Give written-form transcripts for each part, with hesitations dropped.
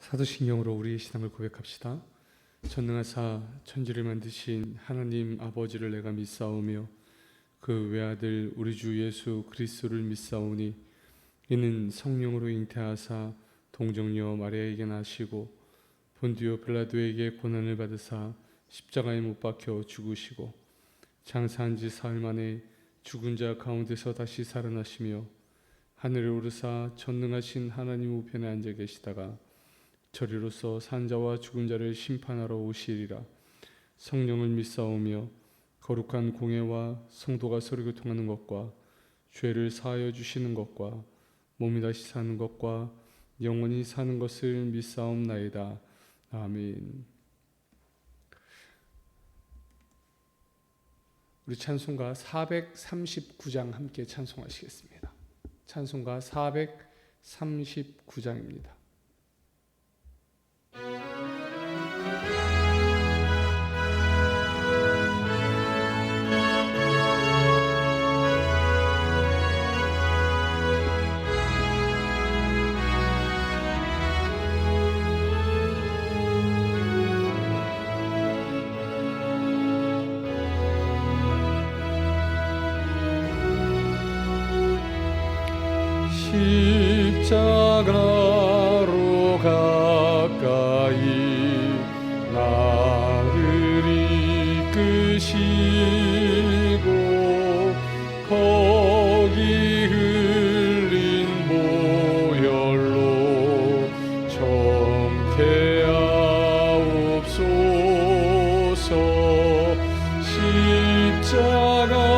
사도신경으로 우리의 신앙을 고백합시다. 전능하사 천지를 만드신 하나님 아버지를 내가 믿사오며 그 외아들 우리 주 예수 그리스도를 믿사오니 이는 성령으로 잉태하사 동정녀 마리아에게 나시고 본디오 빌라도에게 고난을 받으사 십자가에 못 박혀 죽으시고 장사한 지 사흘 만에 죽은 자 가운데서 다시 살아나시며 하늘에 오르사 전능하신 하나님 우편에 앉아 계시다가 저리로서 산자와 죽은 자를 심판하러 오시리라. 성령을 믿사오며 거룩한 공예와 성도가 서로 교통하는 것과 죄를 사하여 주시는 것과 몸이 다시 사는 것과 영원히 사는 것을 믿사옵나이다. 아멘. 우리 찬송가 439장 함께 찬송하시겠습니다. 찬송가 439장입니다. 십자가로 가까이 나를 이끄시고 거기 흘린 보혈로 정케하옵소서. 십자가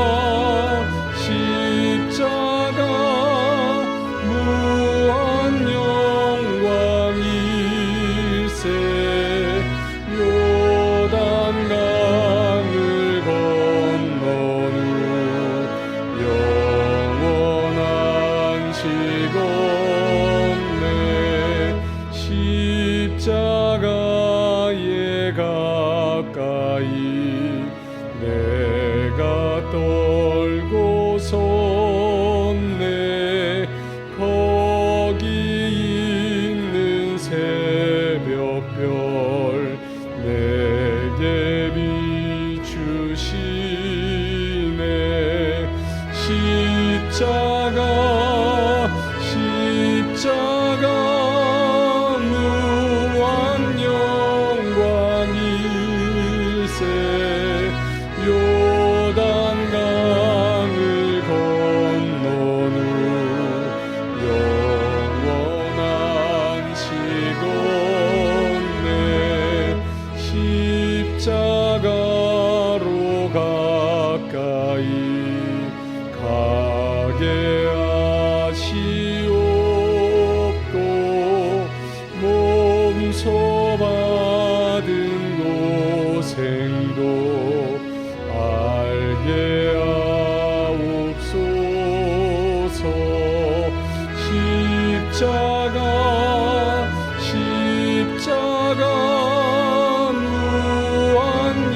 십자가에 가까이 내가 떨고 섰네. 거기 있는 새벽별 내게 비추시네. 십자가 요단강을 건넌 후 영원한 시건네. 십자가로 가까이 가게 하시옵고 몸소 받은 고생도 알게 하옵소서. 십자가 무한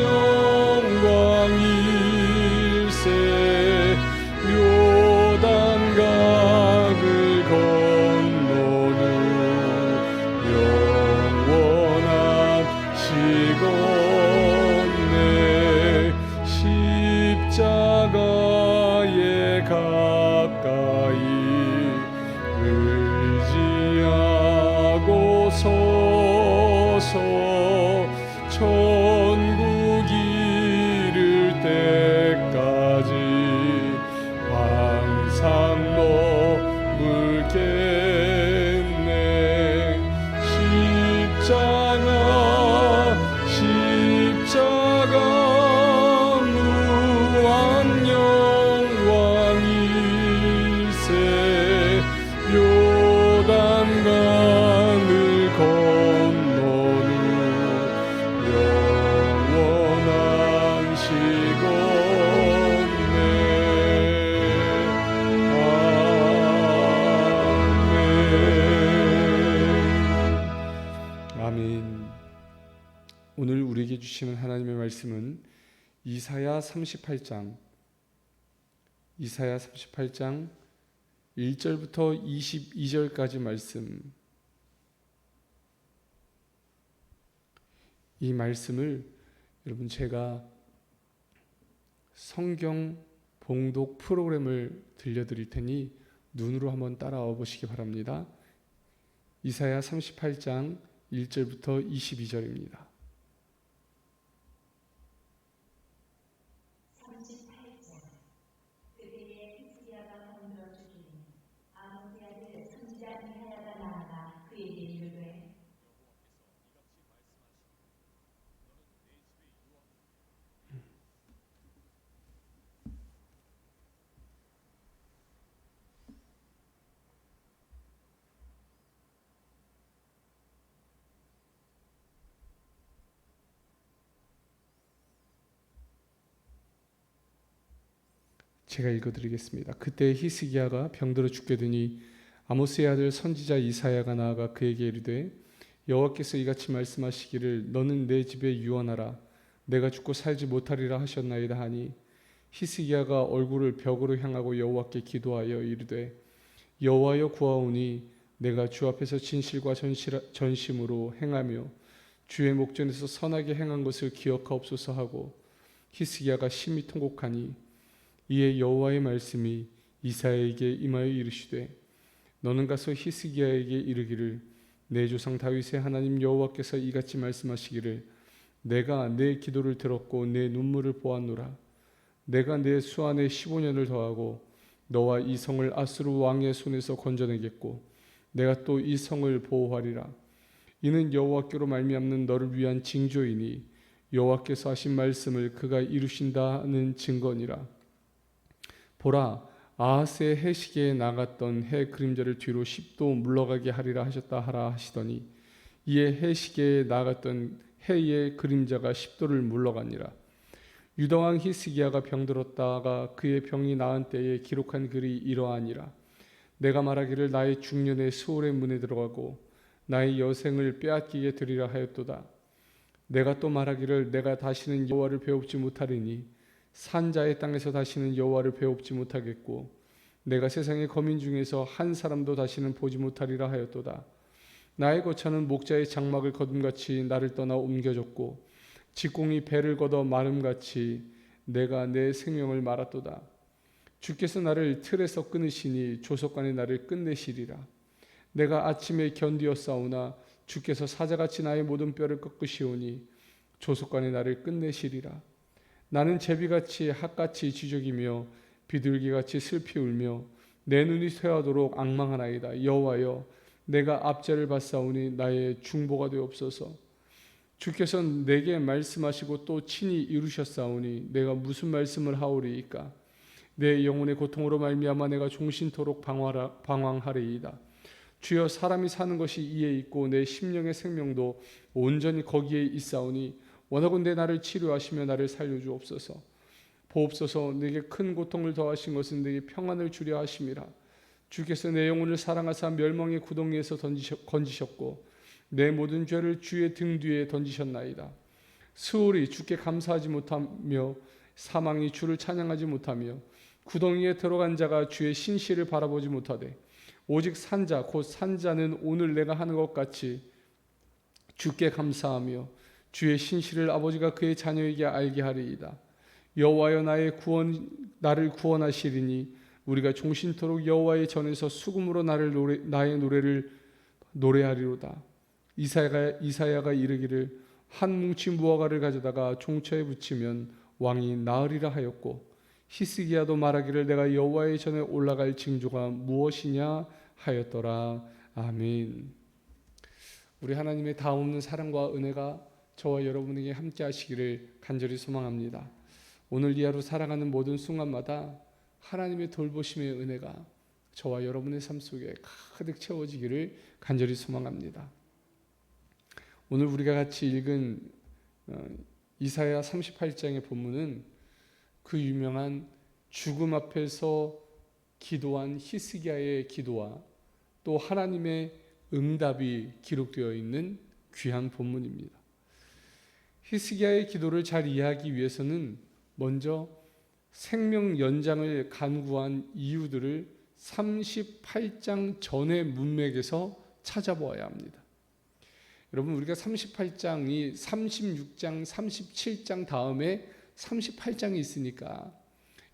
영광일세. 요단강을 건넌 후 영원한 시건네. 십자가에 가까이 의지하고 서서 천국 이를 때까지 항상 머물겠네. 십자가 요단강을 건넌 후 영원한 시건네. 아멘. 아멘. 오늘 우리에게 주시는 하나님의 말씀은 이사야 38장 1절부터 22절까지 말씀, 이 말씀을 여러분 제가 성경 봉독 프로그램을 들려드릴 테니 눈으로 한번 따라와 보시기 바랍니다. 이사야 38장 1절부터 22절입니다. 제가 읽어드리겠습니다. 그때 히스기야가 병들어 죽게 되니 아모스의 아들 선지자 이사야가 나아가 그에게 이르되 여호와께서 이같이 말씀하시기를 너는 내 집에 유언하라 내가 죽고 살지 못하리라 하셨나이다 하니 히스기야가 얼굴을 벽으로 향하고 여호와께 기도하여 이르되 여호와여 구하오니 내가 주 앞에서 진실과 전심으로 행하며 주의 목전에서 선하게 행한 것을 기억하옵소서 하고 히스기야가 심히 통곡하니 이에 여호와의 말씀이 이사야에게 임하여 이르시되 너는 가서 히스기야에게 이르기를 내 조상 다윗의 하나님 여호와께서 이같이 말씀하시기를 내가 내 기도를 들었고 내 눈물을 보았노라 내가 내 수안에 15년을 더하고 너와 이 성을 아수르 왕의 손에서 건져내겠고 내가 또 이 성을 보호하리라 이는 여호와께로 말미암는 너를 위한 징조이니 여호와께서 하신 말씀을 그가 이루신다는 증거니라 보라 아하스의 해시계에 나갔던 해 그림자를 뒤로 10도 물러가게 하리라 하셨다 하라 하시더니 이에 해시계에 나갔던 해의 그림자가 10도를 물러가니라 유다왕 히스기야가 병들었다가 그의 병이 나은 때에 기록한 글이 이러하니라 내가 말하기를 나의 중년에 수월의 문에 들어가고 나의 여생을 빼앗기게 되리라 하였도다 내가 또 말하기를 내가 다시는 여호와를 배웁지 못하리니 산자의 땅에서 다시는 여호와를 배웁지 못하겠고 내가 세상의 거민 중에서 한 사람도 다시는 보지 못하리라 하였도다 나의 거처는 목자의 장막을 거둠같이 나를 떠나 옮겨졌고 직공이 배를 걷어 마름같이 내가 내 생명을 말았도다 주께서 나를 틀에서 끊으시니 조속간에 나를 끝내시리라 내가 아침에 견디었사오나 주께서 사자같이 나의 모든 뼈를 꺾으시오니 조속간에 나를 끝내시리라 나는 제비같이 핫같이 지저귀며 비둘기같이 슬피 울며 내 눈이 쇠하도록 앙망하나이다 여호와여 내가 압제를 받사오니 나의 중보가 되옵소서 주께서 내게 말씀하시고 또 친히 이루셨사오니 내가 무슨 말씀을 하오리이까 내 영혼의 고통으로 말미암아 내가 종신토록 방황하리이다 주여 사람이 사는 것이 이에 있고 내 심령의 생명도 온전히 거기에 있사오니 원하건대 나를 치료하시며 나를 살려주옵소서 보옵소서 내게 큰 고통을 더하신 것은 내게 평안을 주려 하심이라 주께서 내 영혼을 사랑하사 멸망의 구덩이에서 건지셨고 내 모든 죄를 주의 등 뒤에 던지셨나이다 스올이 주께 감사하지 못하며 사망이 주를 찬양하지 못하며 구덩이에 들어간 자가 주의 신실을 바라보지 못하되 오직 산자 곧 산자는 오늘 내가 하는 것 같이 주께 감사하며 주의 신실을 아버지가 그의 자녀에게 알게 하리이다 여호와여 나를 구원하시리니 우리가 종신토록 여호와의 전에서 수금으로 나의 노래를 노래하리로다 이사야가 이르기를 한 뭉치 무화과를 가져다가 종처에 붙이면 왕이 나으리라 하였고 히스기야도 말하기를 내가 여호와의 전에 올라갈 징조가 무엇이냐 하였더라 아멘 우리 하나님의 다없는 사랑과 은혜가 저와 여러분에게 함께 하시기를 간절히 소망합니다. 오늘 이 하루 살아가는 모든 순간마다 하나님의 돌보심의 은혜가 저와 여러분의 삶 속에 가득 채워지기를 간절히 소망합니다. 오늘 우리가 같이 읽은 이사야 38장의 본문은 그 유명한 죽음 앞에서 기도한 히스기야의 기도와 또 하나님의 응답이 기록되어 있는 귀한 본문입니다. 히스기야의 기도를 잘 이해하기 위해서는 먼저 생명 연장을 간구한 이유들을 38장 전의 문맥에서 찾아보아야 합니다. 여러분, 우리가 38장이 36장, 37장 다음에 38장이 있으니까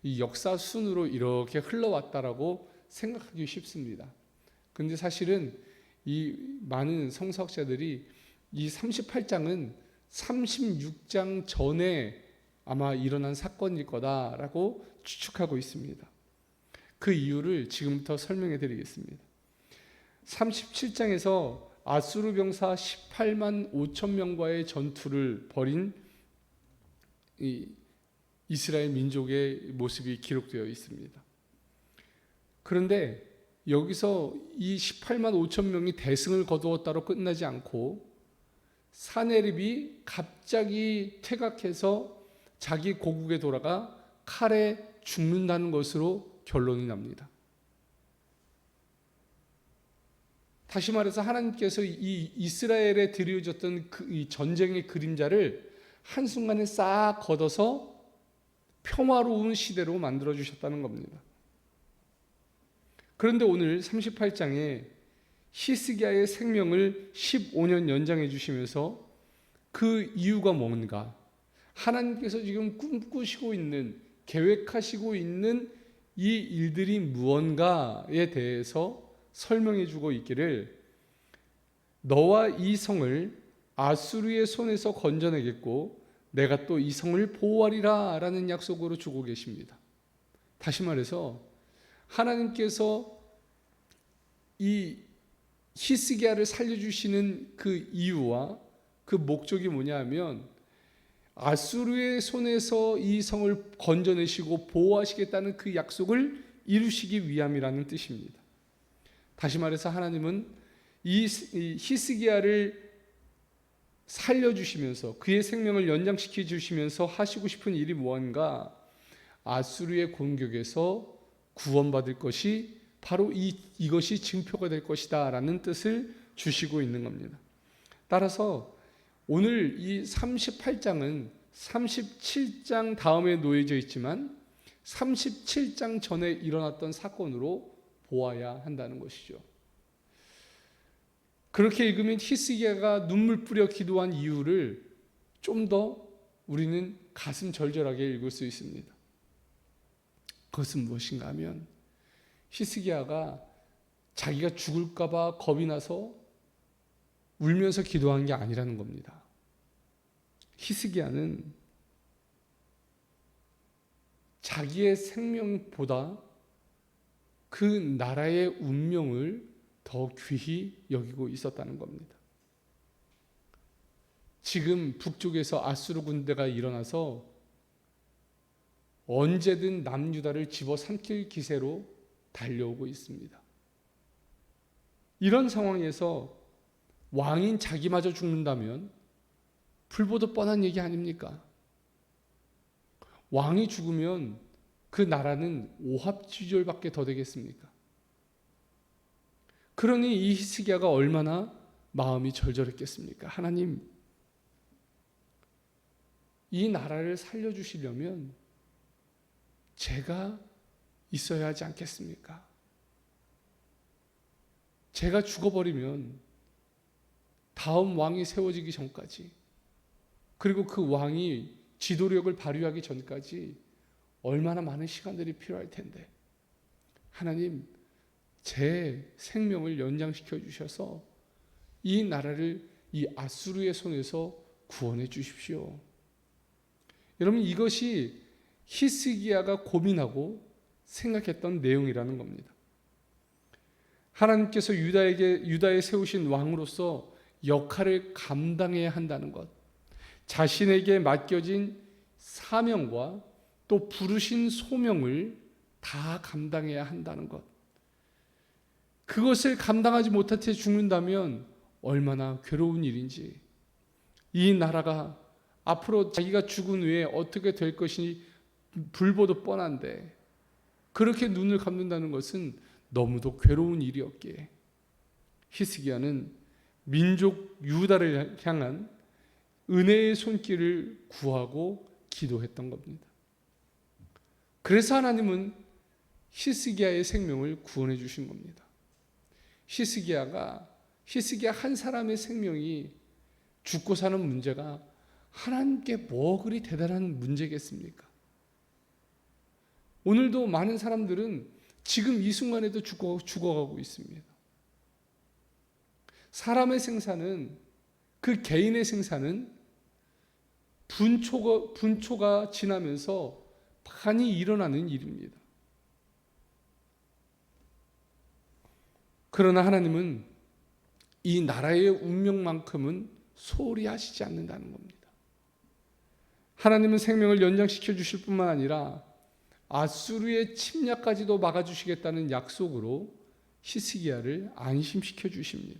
이 역사 순으로 이렇게 흘러왔다라고 생각하기 쉽습니다. 근데 사실은 이 많은 성서학자들이 이 38장은 36장 전에 아마 일어난 사건일 거다라고 추측하고 있습니다. 그 이유를 지금부터 설명해 드리겠습니다. 37장에서 아수르 병사 18만 5천 명과의 전투를 벌인 이 이스라엘 민족의 모습이 기록되어 있습니다. 그런데 여기서 이 18만 5천 명이 대승을 거두었다로 끝나지 않고 사네립이 갑자기 퇴각해서 자기 고국에 돌아가 칼에 죽는다는 것으로 결론이 납니다. 다시 말해서 하나님께서 이 이스라엘에 드려졌던 이 전쟁의 그림자를 한순간에 싹 걷어서 평화로운 시대로 만들어 주셨다는 겁니다. 그런데 오늘 38장에 히스기야의 생명을 15년 연장해 주시면서 그 이유가 뭔가, 하나님께서 지금 꿈꾸시고 있는, 계획하시고 있는 이 일들이 무언가에 대해서 설명해 주고 있기를, 너와 이 성을 아수르의 손에서 건져내겠고 내가 또 이 성을 보호하리라 라는 약속으로 주고 계십니다. 다시 말해서 하나님께서 이 히스기야를 살려주시는 그 이유와 그 목적이 뭐냐 하면 아수르의 손에서 이 성을 건져내시고 보호하시겠다는 그 약속을 이루시기 위함이라는 뜻입니다. 다시 말해서 하나님은 이 히스기야를 살려주시면서 그의 생명을 연장시켜 주시면서 하시고 싶은 일이 무언가, 아수르의 공격에서 구원받을 것이 바로 이것이 증표가 될 것이다 라는 뜻을 주시고 있는 겁니다. 따라서 오늘 이 38장은 37장 다음에 놓여져 있지만 37장 전에 일어났던 사건으로 보아야 한다는 것이죠. 그렇게 읽으면 히스기야가 눈물 뿌려 기도한 이유를 좀 더 우리는 가슴 절절하게 읽을 수 있습니다. 그것은 무엇인가 하면 히스기야가 자기가 죽을까 봐 겁이 나서 울면서 기도한 게 아니라는 겁니다. 히스기야는 자기의 생명보다 그 나라의 운명을 더 귀히 여기고 있었다는 겁니다. 지금 북쪽에서 아수르 군대가 일어나서 언제든 남유다를 집어삼킬 기세로 달려오고 있습니다. 이런 상황에서 왕인 자기마저 죽는다면 불보듯 뻔한 얘기 아닙니까? 왕이 죽으면 그 나라는 오합지졸밖에 더 되겠습니까? 그러니 이 히스기야가 얼마나 마음이 절절했겠습니까? 하나님, 이 나라를 살려주시려면 제가 있어야 하지 않겠습니까? 제가 죽어버리면 다음 왕이 세워지기 전까지, 그리고 그 왕이 지도력을 발휘하기 전까지 얼마나 많은 시간들이 필요할 텐데, 하나님, 제 생명을 연장시켜 주셔서 이 나라를 이 아수르의 손에서 구원해 주십시오. 여러분, 이것이 히스기야가 고민하고 생각했던 내용이라는 겁니다. 하나님께서 유다에 세우신 왕으로서 역할을 감당해야 한다는 것, 자신에게 맡겨진 사명과 또 부르신 소명을 다 감당해야 한다는 것, 그것을 감당하지 못해 죽는다면 얼마나 괴로운 일인지, 이 나라가 앞으로 자기가 죽은 후에 어떻게 될 것이 불보듯 뻔한데 그렇게 눈을 감는다는 것은 너무도 괴로운 일이었기에 히스기야는 민족 유다를 향한 은혜의 손길을 구하고 기도했던 겁니다. 그래서 하나님은 히스기야의 생명을 구원해 주신 겁니다. 히스기야 한 사람의 생명이 죽고 사는 문제가 하나님께 뭐 그리 대단한 문제겠습니까? 오늘도 많은 사람들은 지금 이 순간에도 죽어가고 있습니다. 사람의 생사는, 그 개인의 생사는 분초가 지나면서 많이 일어나는 일입니다. 그러나 하나님은 이 나라의 운명만큼은 소홀히 하시지 않는다는 겁니다. 하나님은 생명을 연장시켜 주실 뿐만 아니라 아수르의 침략까지도 막아주시겠다는 약속으로 히스기야를 안심시켜 주십니다.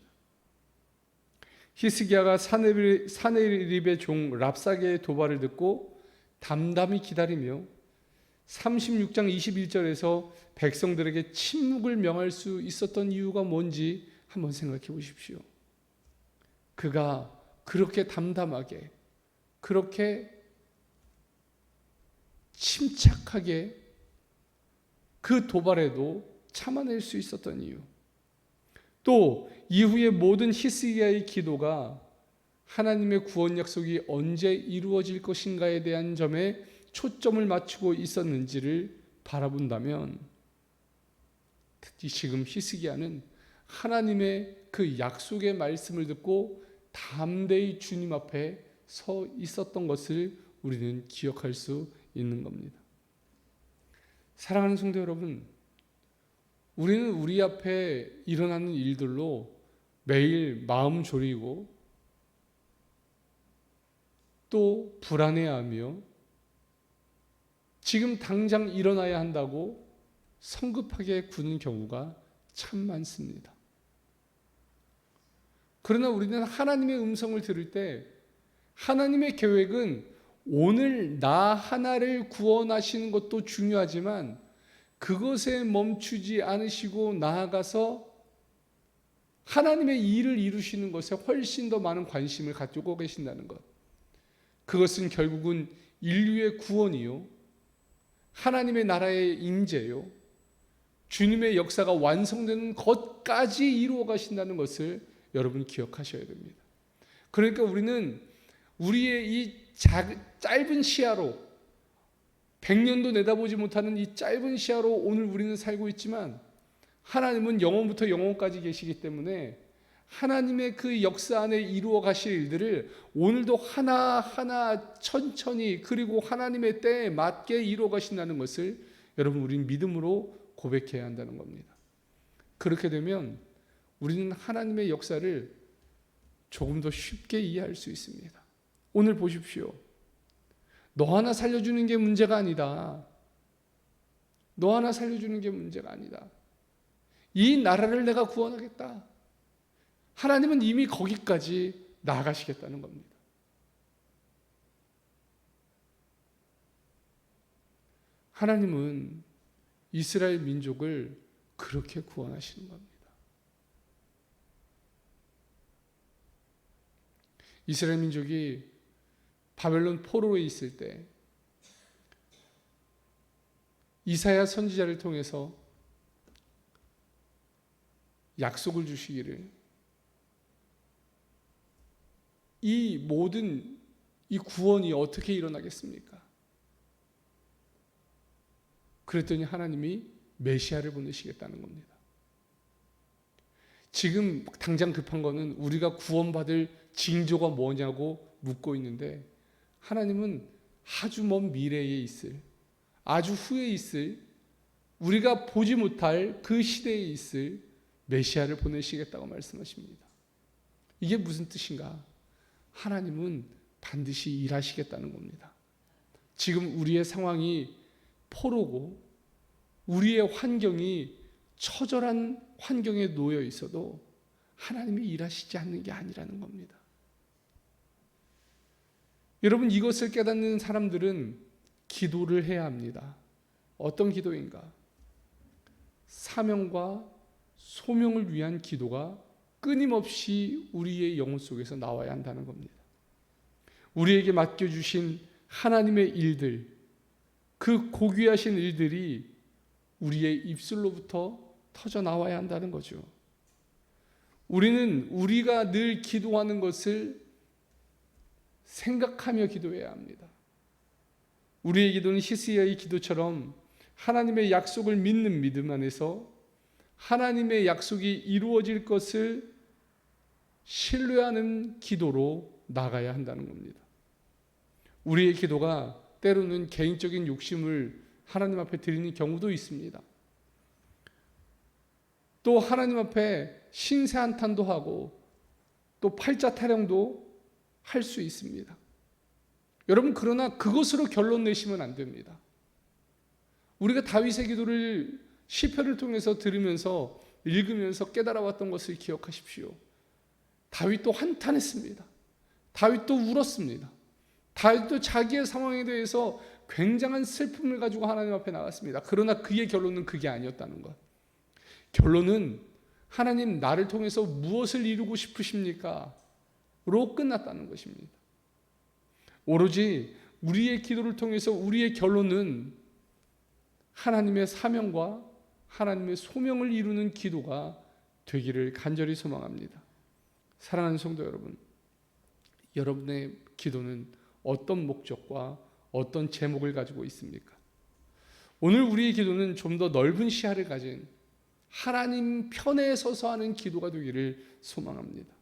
히스기야가 사네립의 종 랍사게의 도발을 듣고 담담히 기다리며 36장 21절에서 백성들에게 침묵을 명할 수 있었던 이유가 뭔지 한번 생각해 보십시오. 그가 그렇게 담담하게, 그렇게 침착하게 그 도발에도 참아낼 수 있었던 이유, 또 이후의 모든 히스기야의 기도가 하나님의 구원 약속이 언제 이루어질 것인가에 대한 점에 초점을 맞추고 있었는지를 바라본다면, 특히 지금 히스기야는 하나님의 그 약속의 말씀을 듣고 담대히 주님 앞에 서 있었던 것을 우리는 기억할 수 있는 겁니다. 사랑하는 성도 여러분, 우리는 우리 앞에 일어나는 일들로 매일 마음 졸이고 또 불안해하며 지금 당장 일어나야 한다고 성급하게 구는 경우가 참 많습니다. 그러나 우리는 하나님의 음성을 들을 때 하나님의 계획은 오늘 나 하나를 구원하시는 것도 중요하지만 그것에 멈추지 않으시고 나아가서 하나님의 일을 이루시는 것에 훨씬 더 많은 관심을 가지고 계신다는 것, 그것은 결국은 인류의 구원이요, 하나님의 나라의 임재요, 주님의 역사가 완성되는 것까지 이루어 가신다는 것을 여러분 기억하셔야 됩니다. 그러니까 우리는 우리의 이 짧은 시야로, 100년도 내다보지 못하는 이 짧은 시야로 오늘 우리는 살고 있지만 하나님은 영원부터 영원까지 계시기 때문에 하나님의 그 역사 안에 이루어 가실 일들을 오늘도 하나하나 천천히, 그리고 하나님의 때에 맞게 이루어 가신다는 것을 여러분 우리는 믿음으로 고백해야 한다는 겁니다. 그렇게 되면 우리는 하나님의 역사를 조금 더 쉽게 이해할 수 있습니다. 오늘 보십시오. 너 하나 살려주는 게 문제가 아니다. 너 하나 살려주는 게 문제가 아니다. 이 나라를 내가 구원하겠다. 하나님은 이미 거기까지 나아가시겠다는 겁니다. 하나님은 이스라엘 민족을 그렇게 구원하시는 겁니다. 이스라엘 민족이 바벨론 포로에 있을 때 이사야 선지자를 통해서 약속을 주시기를, 이 모든 이 구원이 어떻게 일어나겠습니까? 그랬더니 하나님이 메시아를 보내시겠다는 겁니다. 지금 당장 급한 거는 우리가 구원받을 징조가 뭐냐고 묻고 있는데, 하나님은 아주 먼 미래에 있을, 아주 후에 있을, 우리가 보지 못할 그 시대에 있을 메시아를 보내시겠다고 말씀하십니다. 이게 무슨 뜻인가? 하나님은 반드시 일하시겠다는 겁니다. 지금 우리의 상황이 포로고 우리의 환경이 처절한 환경에 놓여 있어도 하나님이 일하시지 않는 게 아니라는 겁니다. 여러분, 이것을 깨닫는 사람들은 기도를 해야 합니다. 어떤 기도인가? 사명과 소명을 위한 기도가 끊임없이 우리의 영혼 속에서 나와야 한다는 겁니다. 우리에게 맡겨주신 하나님의 일들, 그 고귀하신 일들이 우리의 입술로부터 터져 나와야 한다는 거죠. 우리는 우리가 늘 기도하는 것을 생각하며 기도해야 합니다. 우리의 기도는 히스기야의 기도처럼 하나님의 약속을 믿는 믿음 안에서 하나님의 약속이 이루어질 것을 신뢰하는 기도로 나가야 한다는 겁니다. 우리의 기도가 때로는 개인적인 욕심을 하나님 앞에 드리는 경우도 있습니다. 또 하나님 앞에 신세 한탄도 하고 또 팔자 타령도 할 수 있습니다. 여러분, 그러나 그것으로 결론 내시면 안 됩니다. 우리가 다윗의 기도를 시편을 통해서 들으면서 읽으면서 깨달아왔던 것을 기억하십시오. 다윗도 한탄했습니다. 다윗도 울었습니다. 다윗도 자기의 상황에 대해서 굉장한 슬픔을 가지고 하나님 앞에 나갔습니다. 그러나 그의 결론은 그게 아니었다는 것. 결론은 하나님, 나를 통해서 무엇을 이루고 싶으십니까? 로 끝났다는 것입니다. 오로지 우리의 기도를 통해서 우리의 결론은 하나님의 사명과 하나님의 소명을 이루는 기도가 되기를 간절히 소망합니다. 사랑하는 성도 여러분, 여러분의 기도는 어떤 목적과 어떤 제목을 가지고 있습니까? 오늘 우리의 기도는 좀 더 넓은 시야를 가진 하나님 편에 서서 하는 기도가 되기를 소망합니다.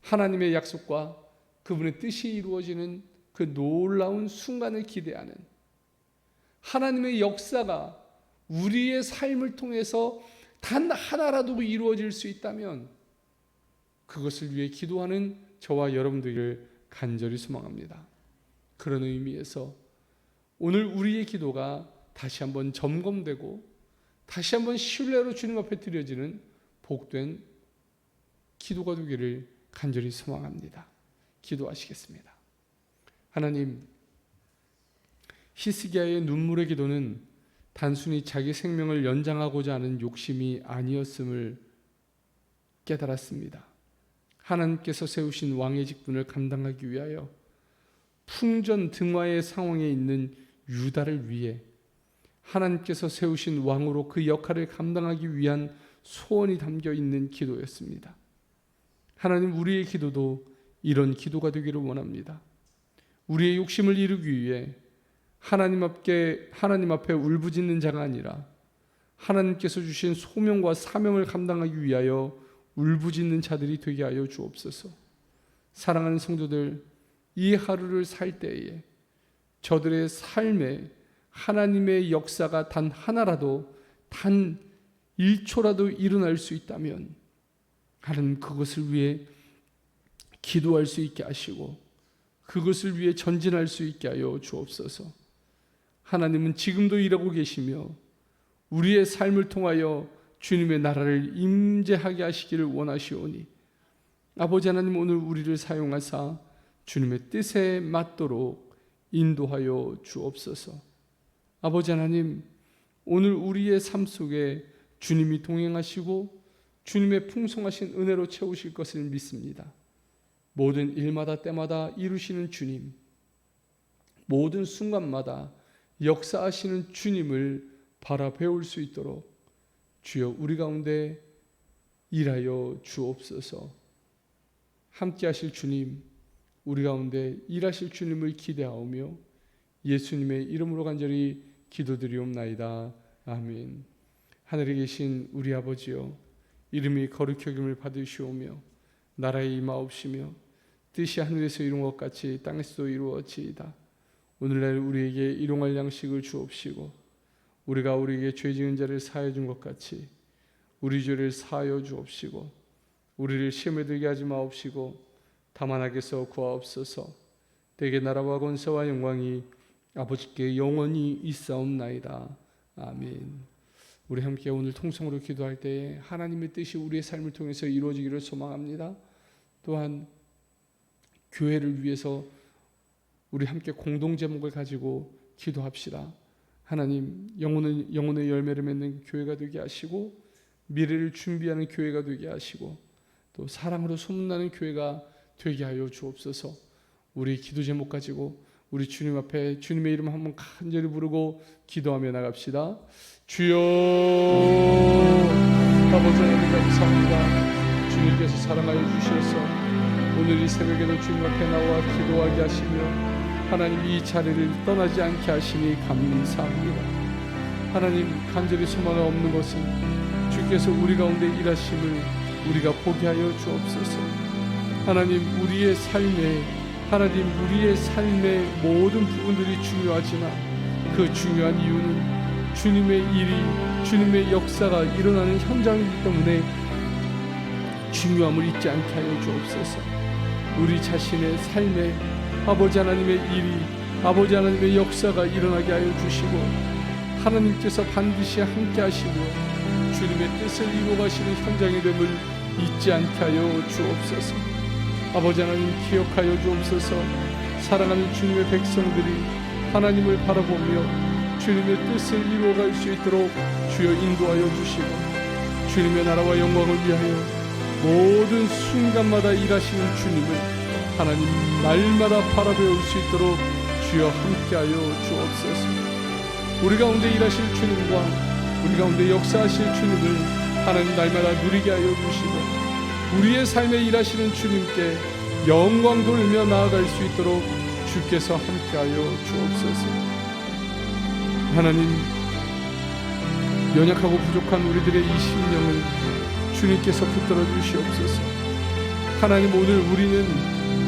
하나님의 약속과 그분의 뜻이 이루어지는 그 놀라운 순간을 기대하는, 하나님의 역사가 우리의 삶을 통해서 단 하나라도 이루어질 수 있다면 그것을 위해 기도하는 저와 여러분들을 간절히 소망합니다. 그런 의미에서 오늘 우리의 기도가 다시 한번 점검되고 다시 한번 신뢰로 주님 앞에 드려지는 복된 기도가 되기를 간절히 소망합니다. 기도하시겠습니다. 하나님, 히스기야의 눈물의 기도는 단순히 자기 생명을 연장하고자 하는 욕심이 아니었음을 깨달았습니다. 하나님께서 세우신 왕의 직분을 감당하기 위하여 풍전등화의 상황에 있는 유다를 위해 하나님께서 세우신 왕으로 그 역할을 감당하기 위한 소원이 담겨 있는 기도였습니다. 하나님, 우리의 기도도 이런 기도가 되기를 원합니다. 우리의 욕심을 이루기 위해 하나님 앞에 울부짖는 자가 아니라 하나님께서 주신 소명과 사명을 감당하기 위하여 울부짖는 자들이 되게 하여 주옵소서. 사랑하는 성도들, 이 하루를 살 때에 저들의 삶에 하나님의 역사가 단 하나라도, 단 1초라도 일어날 수 있다면 하나님, 그것을 위해 기도할 수 있게 하시고 그것을 위해 전진할 수 있게 하여 주옵소서. 하나님은 지금도 일하고 계시며 우리의 삶을 통하여 주님의 나라를 임재하게 하시기를 원하시오니 아버지 하나님, 오늘 우리를 사용하사 주님의 뜻에 맞도록 인도하여 주옵소서. 아버지 하나님, 오늘 우리의 삶 속에 주님이 동행하시고 주님의 풍성하신 은혜로 채우실 것을 믿습니다. 모든 일마다 때마다 이루시는 주님, 모든 순간마다 역사하시는 주님을 바라배울 수 있도록 주여 우리 가운데 일하여 주옵소서. 함께 하실 주님, 우리 가운데 일하실 주님을 기대하오며 예수님의 이름으로 간절히 기도드리옵나이다. 아멘. 하늘에 계신 우리 아버지여, 이름이 거룩히 여김을 받으시오며 나라에 임하옵시며 뜻이 하늘에서 이룬 것 같이 땅에서도 이루어지이다. 오늘날 우리에게 일용할 양식을 주옵시고 우리가 우리에게 죄 지은 자를 사하여 준 것 같이 우리 죄를 사하여 주옵시고 우리를 시험에 들게 하지 마옵시고 다만 악에서 구하옵소서. 대개 나라와 권세와 영광이 아버지께 영원히 있사옵나이다. 아멘. 우리 함께 오늘 통성으로 기도할 때에 하나님의 뜻이 우리의 삶을 통해서 이루어지기를 소망합니다. 또한 교회를 위해서 우리 함께 공동 제목을 가지고 기도합시다. 하나님, 영혼의 열매를 맺는 교회가 되게 하시고 미래를 준비하는 교회가 되게 하시고 또 사랑으로 소문나는 교회가 되게 하여 주옵소서. 우리 기도 제목 가지고 우리 주님 앞에 주님의 이름 한번 간절히 부르고 기도하며 나갑시다. 주여, 아버지 하나님 감사합니다. 주님께서 사랑하여 주셔서 오늘 이 새벽에도 주님 앞에 나와 기도하게 하시며 하나님 이 자리를 떠나지 않게 하시니 감사합니다. 하나님 간절히 소망이 없는 것은 주께서 우리 가운데 일하심을 우리가 포기하여 주옵소서. 하나님 우리의 삶의 모든 부분들이 중요하지만 그 중요한 이유는 주님의 일이 주님의 역사가 일어나는 현장이기 때문에 중요함을 잊지 않게 하여 주옵소서. 우리 자신의 삶에 아버지 하나님의 일이 아버지 하나님의 역사가 일어나게 하여 주시고 하나님께서 반드시 함께 하시며 주님의 뜻을 이루어가시는 현장이 됨을 잊지 않게 하여 주옵소서. 아버지 하나님 기억하여 주옵소서. 사랑하는 주님의 백성들이 하나님을 바라보며 주님의 뜻을 이루어갈 수 있도록 주여 인도하여 주시고 주님의 나라와 영광을 위하여 모든 순간마다 일하시는 주님을 하나님 날마다 바라볼 수 있도록 주여 함께하여 주옵소서. 우리 가운데 일하실 주님과 우리 가운데 역사하실 주님을 하나님 날마다 누리게 하여 주시고 우리의 삶에 일하시는 주님께 영광 돌리며 나아갈 수 있도록 주께서 함께하여 주옵소서. 하나님 연약하고 부족한 우리들의 이 심령을 주님께서 붙들어 주시옵소서. 하나님 오늘 우리는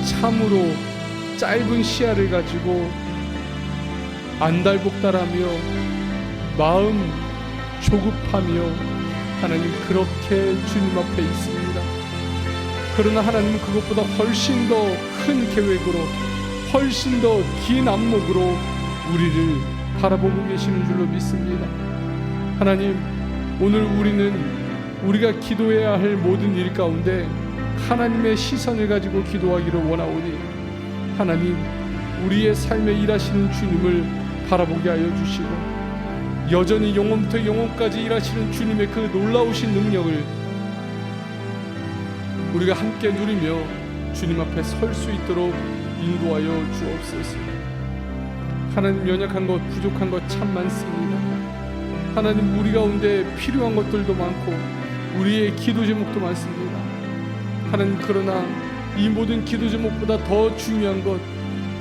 참으로 짧은 시야를 가지고 안달복달하며 마음 조급하며 하나님 그렇게 주님 앞에 있습니다. 그러나 하나님은 그것보다 훨씬 더 큰 계획으로 훨씬 더 긴 안목으로 우리를 바라보고 계시는 줄로 믿습니다. 하나님 오늘 우리가 기도해야 할 모든 일 가운데 하나님의 시선을 가지고 기도하기를 원하오니 하나님 우리의 삶에 일하시는 주님을 바라보게 하여 주시고 여전히 영혼부터 영혼까지 일하시는 주님의 그 놀라우신 능력을 우리가 함께 누리며 주님 앞에 설 수 있도록 인도하여 주옵소서. 하나님 연약한 것 부족한 것 참 많습니다. 하나님 우리 가운데 필요한 것들도 많고 우리의 기도 제목도 많습니다. 하나님 그러나 이 모든 기도 제목보다 더 중요한 것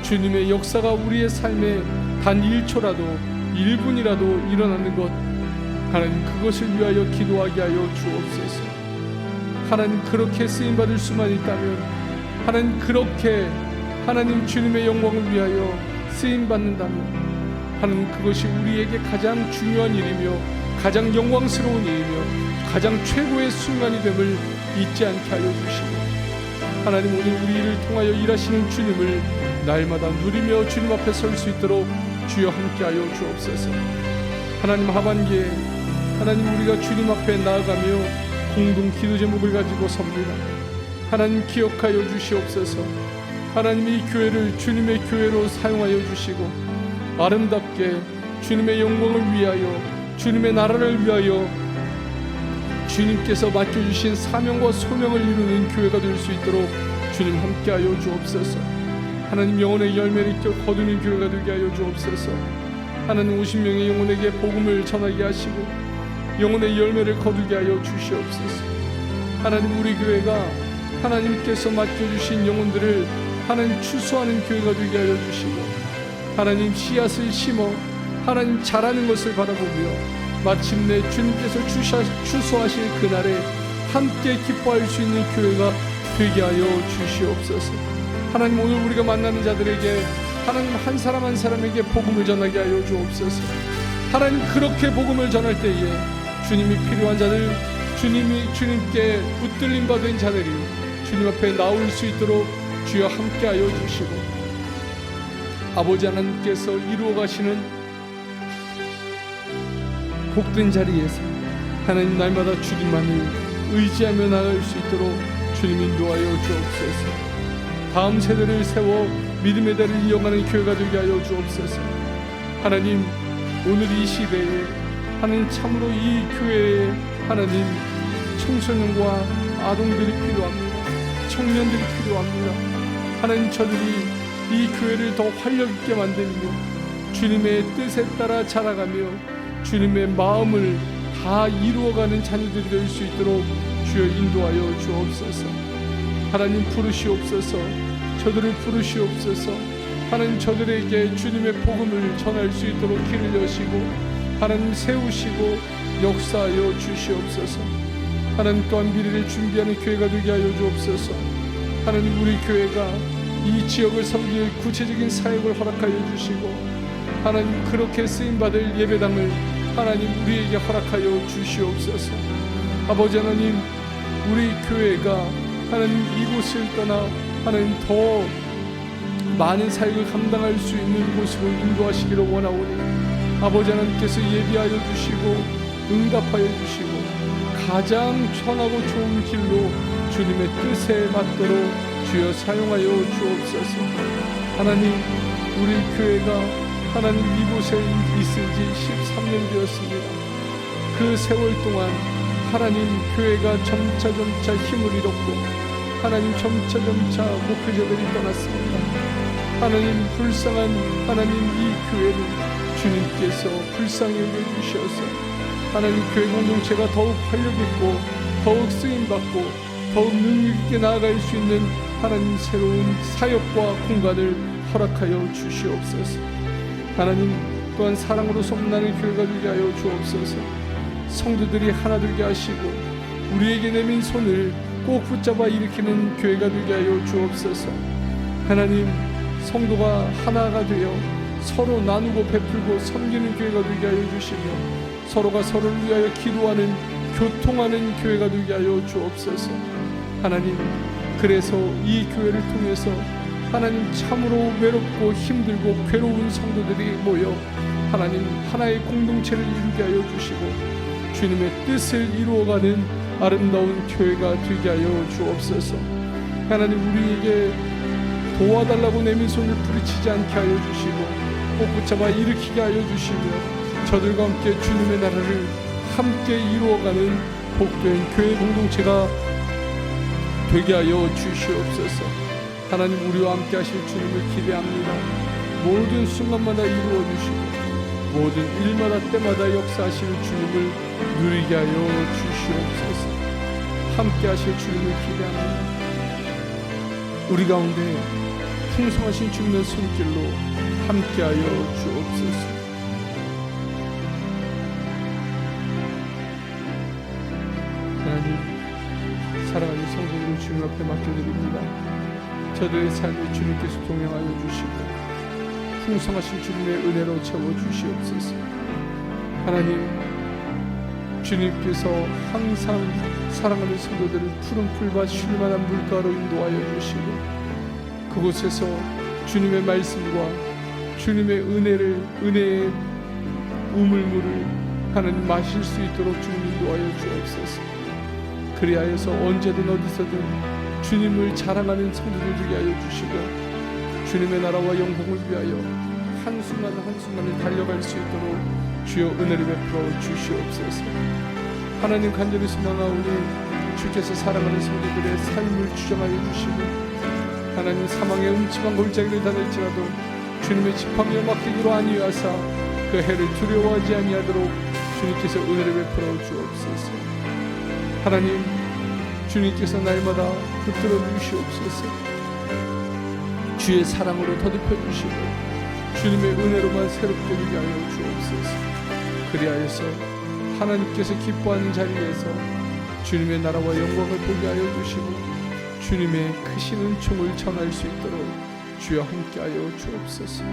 주님의 역사가 우리의 삶에 단 1초라도 1분이라도 일어나는 것 하나님 그것을 위하여 기도하게 하여 주옵소서. 하나님 그렇게 쓰임받을 수만 있다면 하나님 그렇게 하나님 주님의 영광을 위하여 쓰임받는다면 하나님 그것이 우리에게 가장 중요한 일이며 가장 영광스러운 일이며 가장 최고의 순간이 됨을 잊지 않게 하여 주시고 하나님 오늘 우리를 통하여 일하시는 주님을 날마다 누리며 주님 앞에 설 수 있도록 주여 함께하여 주옵소서. 하나님 하반기에 하나님 우리가 주님 앞에 나아가며 공동 기도 제목을 가지고 섭니다. 하나님 기억하여 주시옵소서. 하나님 이 교회를 주님의 교회로 사용하여 주시고 아름답게 주님의 영광을 위하여 주님의 나라를 위하여 주님께서 맡겨주신 사명과 소명을 이루는 교회가 될 수 있도록 주님 함께하여 주옵소서. 하나님 영혼의 열매를 거두는 교회가 되게 하여 주옵소서. 하나님 50명의 영혼에게 복음을 전하게 하시고 영혼의 열매를 거두게 하여 주시옵소서. 하나님 우리 교회가 하나님께서 맡겨주신 영혼들을 하나님 추수하는 교회가 되게 하여 주시고 하나님 씨앗을 심어 하나님 자라는 것을 바라보며 마침내 주님께서 추수하실 그날에 함께 기뻐할 수 있는 교회가 되게 하여 주시옵소서. 하나님 오늘 우리가 만나는 자들에게 하나님 한 사람 한 사람에게 복음을 전하게 하여 주옵소서. 하나님 그렇게 복음을 전할 때에 주님이 필요한 자들 주님께 붙들림 받은 자들이 주님 앞에 나올 수 있도록 주여 함께하여 주시고 아버지 하나님께서 이루어 가시는 복된 자리에서 하나님 날마다 주님만을 의지하며 나갈 수 있도록 주님 인도하여 주옵소서. 다음 세대를 세워 믿음의 대를 이어가는 교회가 되게 하여 주옵소서. 하나님 오늘 이 시대에 하나님 참으로 이 교회에 하나님 청소년과 아동들이 필요합니다. 청년들이 필요합니다. 하나님 저들이 이 교회를 더 활력 있게 만들며 주님의 뜻에 따라 자라가며 주님의 마음을 다 이루어가는 자녀들이 될 수 있도록 주여 인도하여 주옵소서. 하나님 부르시옵소서. 저들을 부르시옵소서. 하나님 저들에게 주님의 복음을 전할 수 있도록 길을 여시고 하나님 세우시고 역사하여 주시옵소서. 하나님 또한 미래를 준비하는 교회가 되게 하여 주옵소서. 하나님 우리 교회가 이 지역을 섬길 구체적인 사역을 허락하여 주시고 하나님 그렇게 쓰임받을 예배당을 하나님 우리에게 허락하여 주시옵소서. 아버지 하나님 우리 교회가 하나님 이곳을 떠나 하나님 더 많은 사역을 감당할 수 있는 곳으로 인도하시기를 원하오니 아버지 하나님께서 예비하여 주시고 응답하여 주시고 가장 편하고 좋은 길로 주님의 뜻에 맞도록 주여 사용하여 주옵소서. 하나님 우리 교회가 하나님 이곳에 있은 지 13년 되었습니다. 그 세월 동안 하나님 교회가 점차 힘을 잃었고 하나님 점차 목회자들이 떠났습니다. 하나님 불쌍한 하나님 이 교회를 주님께서 불쌍히 여겨주셔서 하나님 교회 공동체가 더욱 활력있고 더욱 쓰임받고 더욱 능력있게 나아갈 수 있는 하나님 새로운 사역과 공간을 허락하여 주시옵소서. 하나님 또한 사랑으로 소문나는 교회가 되게 하여 주옵소서. 성도들이 하나 되게 하시고 우리에게 내민 손을 꼭 붙잡아 일으키는 교회가 되게 하여 주옵소서. 하나님 성도가 하나가 되어 서로 나누고 베풀고 섬기는 교회가 되게 하여 주시며 서로가 서로를 위하여 기도하는 교통하는 교회가 되게 하여 주옵소서. 하나님 그래서 이 교회를 통해서 하나님 참으로 외롭고 힘들고 괴로운 성도들이 모여 하나님 하나의 공동체를 이루게 하여 주시고 주님의 뜻을 이루어가는 아름다운 교회가 되게 하여 주옵소서. 하나님 우리에게 도와달라고 내민 손을 부딪히지 않게 하여 주시고 꼭 붙잡아 일으키게 하여 주시며 저들과 함께 주님의 나라를 함께 이루어가는 복된 교회 공동체가 되게 하여 주시옵소서. 하나님 우리와 함께 하실 주님을 기대합니다. 모든 순간마다 이루어 주시고 모든 일마다 때마다 역사하시는 주님을 누리게 하여 주시옵소서. 함께 하실 주님을 기대합니다. 우리 가운데 풍성하신 주님의 손길로 함께 하여 주옵소서. 하나님 사랑하는 성도들을 주님 앞에 맡겨드립니다. 저들의 삶에 주님께서 동행하여 주시고 풍성하신 주님의 은혜로 채워주시옵소서. 하나님 주님께서 항상 사랑하는 성도들을 푸른 풀밭 쉴만한 물가로 인도하여 주시고 그곳에서 주님의 말씀과 주님의 은혜의 우물물을 하나님 마실 수 있도록 주님 인도하여 주옵소서. 그리하여서 언제든 어디서든 주님을 자랑하는 성도들 되게 하여 주시고 주님의 나라와 영광을 위하여 한순간을 달려갈 수 있도록 주여 은혜를 베풀어 주시옵소서. 하나님 간절히 소망하오니 주께서 사랑하는 성도들의 삶을 주장하여 주시고 하나님 사망의 음침한 골짜기를 다닐지라도 주님의 지팡이에 맡기기로 아니하사 그 해를 두려워하지 아니하도록 주님께서 은혜를 베풀어 주옵소서. 하나님 주님께서 날마다 붙들어 주시옵소서. 주의 사랑으로 더듬혀 주시고 주님의 은혜로만 새롭게 되게 하여 주옵소서. 그리하여서 하나님께서 기뻐하는 자리에서 주님의 나라와 영광을 보게 하여 주시고 주님의 크신 은총을 전할 수 있도록 주여 함께 하여 주옵소서.